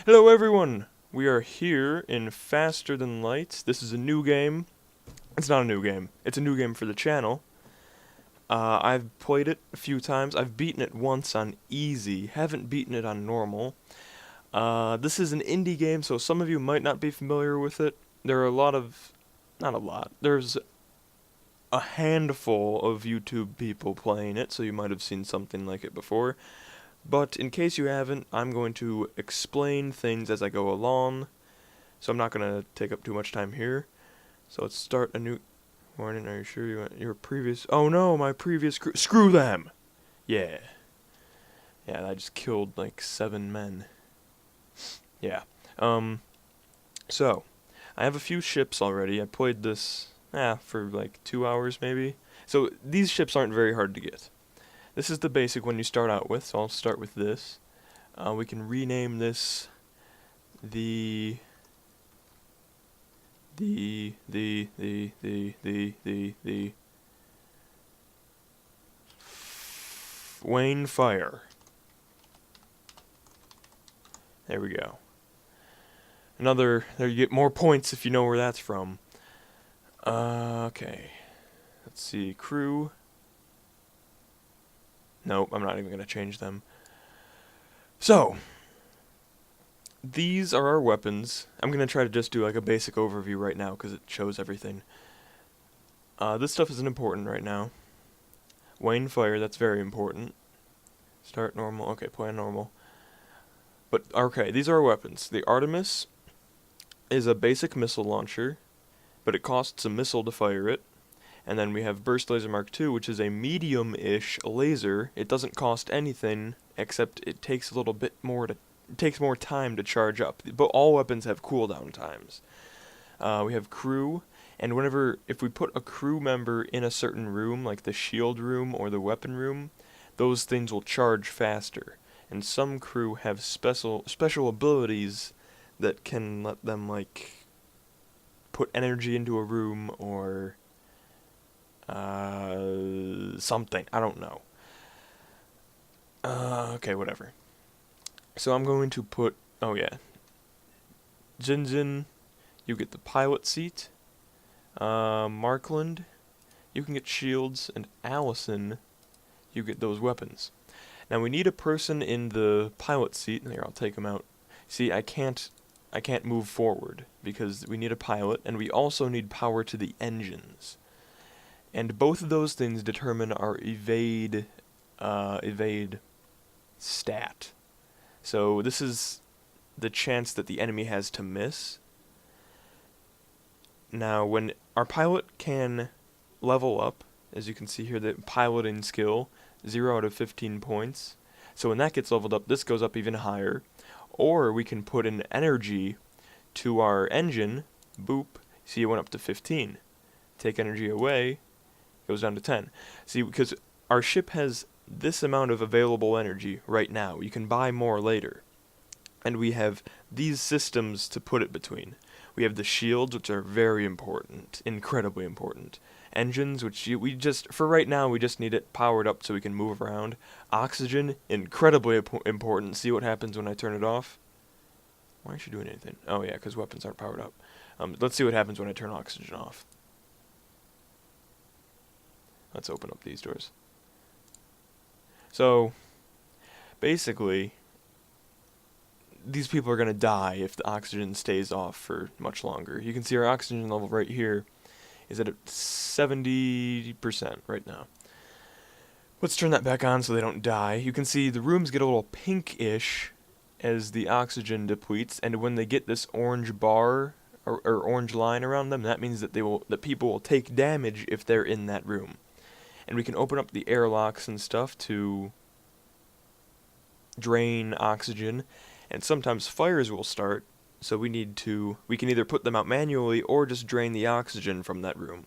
Hello everyone! We are here in Faster Than Light. This is a new game. It's not a new game. It's a new game for the channel. I've played it a few times. I've beaten it once on easy. Haven't beaten it on normal. This is an indie game, so some of you might not be familiar with it. There are a lot of... not a lot. There's a handful of YouTube people playing it, so you might have seen something like it before. But in case you haven't, I'm going to explain things as I go along, so I'm not going to take up too much time here. So let's start a new... Morning, are you sure you want your previous... Oh no, my previous crew... Screw them! Yeah. Yeah, I just killed like 7 men. Yeah. So, I have a few ships already. I played this, for like 2 hours maybe. So, these ships aren't very hard to get. This is the basic one you start out with, so I'll start with this. We can rename this the Wayne Fire. There we go. There you get more points if you know where that's from. Okay. Let's see, crew. Nope, I'm not even going to change them. So, these are our weapons. I'm going to try to just do like a basic overview right now because it shows everything. This stuff isn't important right now. Wayne Fire, that's very important. Start normal. Okay, play on normal. But, okay, these are our weapons. The Artemis is a basic missile launcher, but it costs a missile to fire it. And then we have Burst Laser Mark II, which is a medium-ish laser. It doesn't cost anything, except it takes a little bit more it takes more time to charge up. But all weapons have cooldown times. We have crew, and if we put a crew member in a certain room, like the shield room or the weapon room, those things will charge faster. And some crew have special abilities that can let them, like, put energy into a room or... something. I don't know. Okay, whatever. So I'm going to put... Oh, yeah. Jinjin, you get the pilot seat. Markland, you can get shields. And Allison, you get those weapons. Now, we need a person in the pilot seat. Here, I'll take him out. See, I can't move forward because we need a pilot. And we also need power to the engines. And both of those things determine our evade stat. So this is the chance that the enemy has to miss. Now, when our pilot can level up, as you can see here, the piloting skill, 0 out of 15 points. So when that gets leveled up, this goes up even higher. Or we can put in energy to our engine. Boop. See, it went up to 15. Take energy away. Goes down to 10. See, because our ship has this amount of available energy right now. You can buy more later. And we have these systems to put it between. We have the shields, which are very important, incredibly important. Engines, which for right now, we just need it powered up so we can move around. Oxygen, incredibly important. See what happens when I turn it off? Why aren't you doing anything? Oh yeah, because weapons aren't powered up. Let's see what happens when I turn oxygen off. Let's open up these doors. So, basically, these people are going to die if the oxygen stays off for much longer. You can see our oxygen level right here is at 70% right now. Let's turn that back on so they don't die. You can see the rooms get a little pinkish as the oxygen depletes, and when they get this orange bar or orange line around them, that means that people will take damage if they're in that room. And we can open up the airlocks and stuff to drain oxygen. And sometimes fires will start, so we can either put them out manually or just drain the oxygen from that room.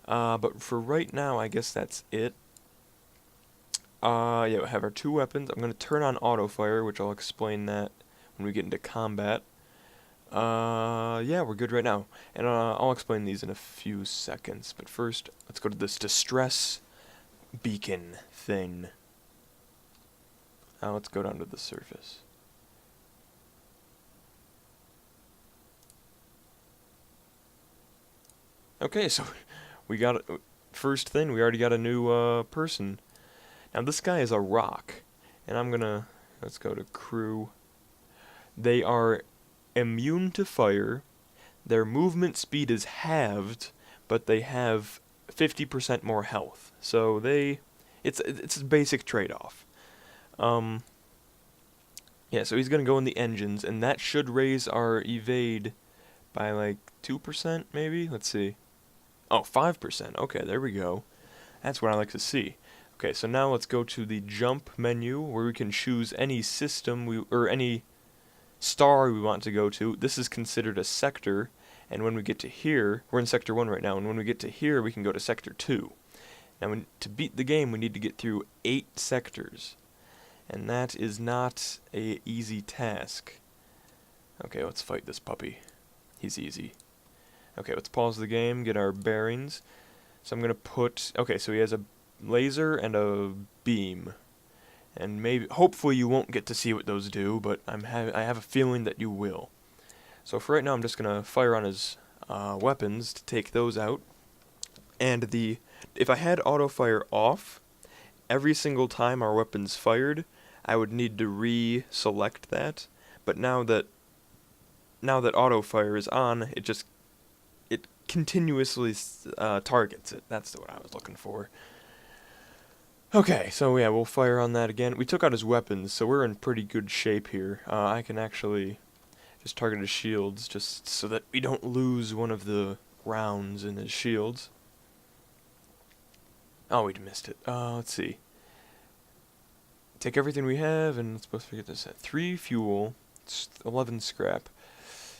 But for right now, I guess that's it. Yeah, we have our 2 weapons. I'm going to turn on auto fire, which I'll explain that when we get into combat. Yeah, we're good right now. And I'll explain these in a few seconds. But first, let's go to this distress beacon thing. Now let's go down to the surface. Okay, so we got first thing. We already got a new person. Now this guy is a rock, and let's go to crew. They are immune to fire. Their movement speed is halved, but they have 50% more health. So it's a basic trade-off. Um, yeah, so he's gonna go in the engines, and that should raise our evade by like 2%, maybe. Let's see. Oh, 5%. Okay, there we go. That's what I like to see. Okay, so now let's go to the jump menu where we can choose any system or any star we want to go to. This is considered a sector, and when we get to here, we're in sector 1 right now, and when we get to here, we can go to sector 2. Now, to beat the game, we need to get through 8 sectors, and that is not a easy task. Okay, let's fight this puppy. He's easy. Okay, let's pause the game, get our bearings. So I'm gonna put, okay, so he has a laser and a beam. And hopefully you won't get to see what those do, but I have a feeling that you will. So for right now, I'm just gonna fire on his weapons to take those out. And if I had auto fire off, every single time our weapons fired, I would need to re-select that. But now that auto fire is on, it continuously targets it. That's what I was looking for. Okay, so yeah, we'll fire on that again. We took out his weapons, so we're in pretty good shape here. I can actually just target his shields, just so that we don't lose one of the rounds in his shields. Oh, we missed it. Let's see. Take everything we have, and let's both forget this. 3 fuel, 11 scrap.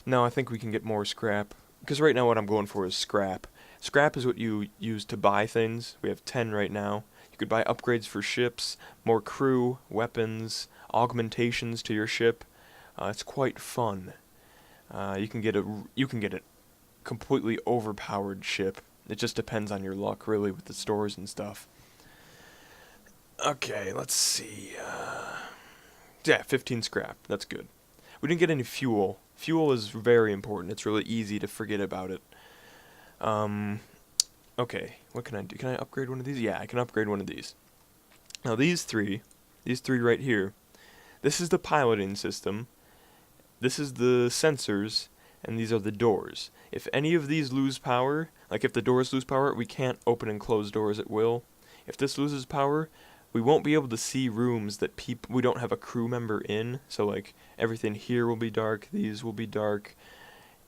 No, I think we can get more scrap, because right now what I'm going for is scrap. Scrap is what you use to buy things. We have 10 right now. You could buy upgrades for ships, more crew, weapons, augmentations to your ship. It's quite fun. You can get a completely overpowered ship. It just depends on your luck, really, with the stores and stuff. Okay, let's see. Yeah, 15 scrap. That's good. We didn't get any fuel. Fuel is very important. It's really easy to forget about it. Okay, what can I do? Can I upgrade one of these? Yeah, I can upgrade one of these. Now these three right here, this is the piloting system, this is the sensors, and these are the doors. If any of these lose power, like if the doors lose power, we can't open and close doors at will. If this loses power, we won't be able to see rooms that we don't have a crew member in, so like everything here will be dark, these will be dark,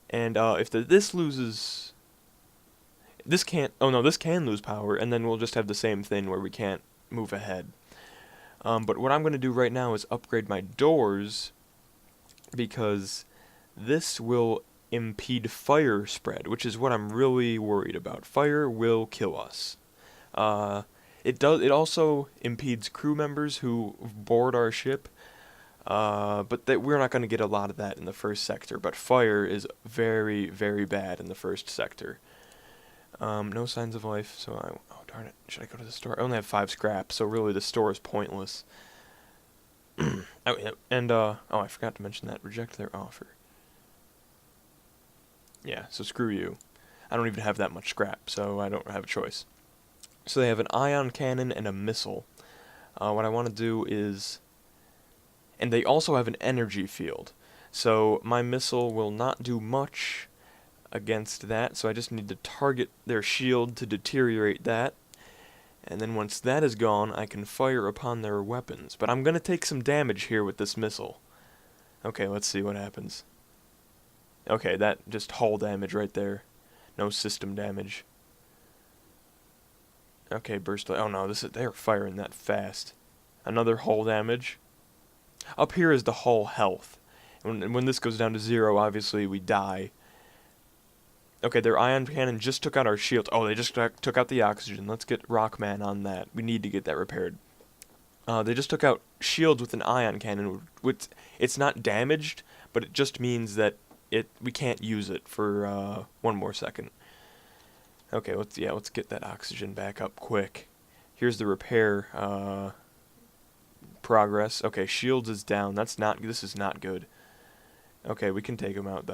and if this loses... This can't... Oh no, this can lose power, and then we'll just have the same thing where we can't move ahead. But what I'm going to do right now is upgrade my doors, because this will impede fire spread, which is what I'm really worried about. Fire will kill us. It also impedes crew members who board our ship, but we're not going to get a lot of that in the first sector, but fire is very, very bad in the first sector. No signs of life, so oh darn it, should I go to the store? I only have 5 scrap, so really the store is pointless. Oh, yeah, and, oh, I forgot to mention that. Reject their offer. Yeah, so screw you. I don't even have that much scrap, so I don't have a choice. So they have an ion cannon and a missile. What I want to do is... And they also have an energy field. So my missile will not do much against that, so I just need to target their shield to deteriorate that. And then once that is gone, I can fire upon their weapons. But I'm going to take some damage here with this missile. Okay, let's see what happens. Okay, that just hull damage right there. No system damage. Okay, burst. Oh no, they're firing that fast. Another hull damage. Up here is the hull health. And when this goes down to 0, obviously we die. Okay, their ion cannon just took out our shield. Oh, they just took out the oxygen. Let's get Rockman on that. We need to get that repaired. They just took out shields with an ion cannon. It's not damaged, but it just means that we can't use it for 1 more second. Okay, let's get that oxygen back up quick. Here's the repair progress. Okay, shields is down. This is not good. Okay, we can take them out though.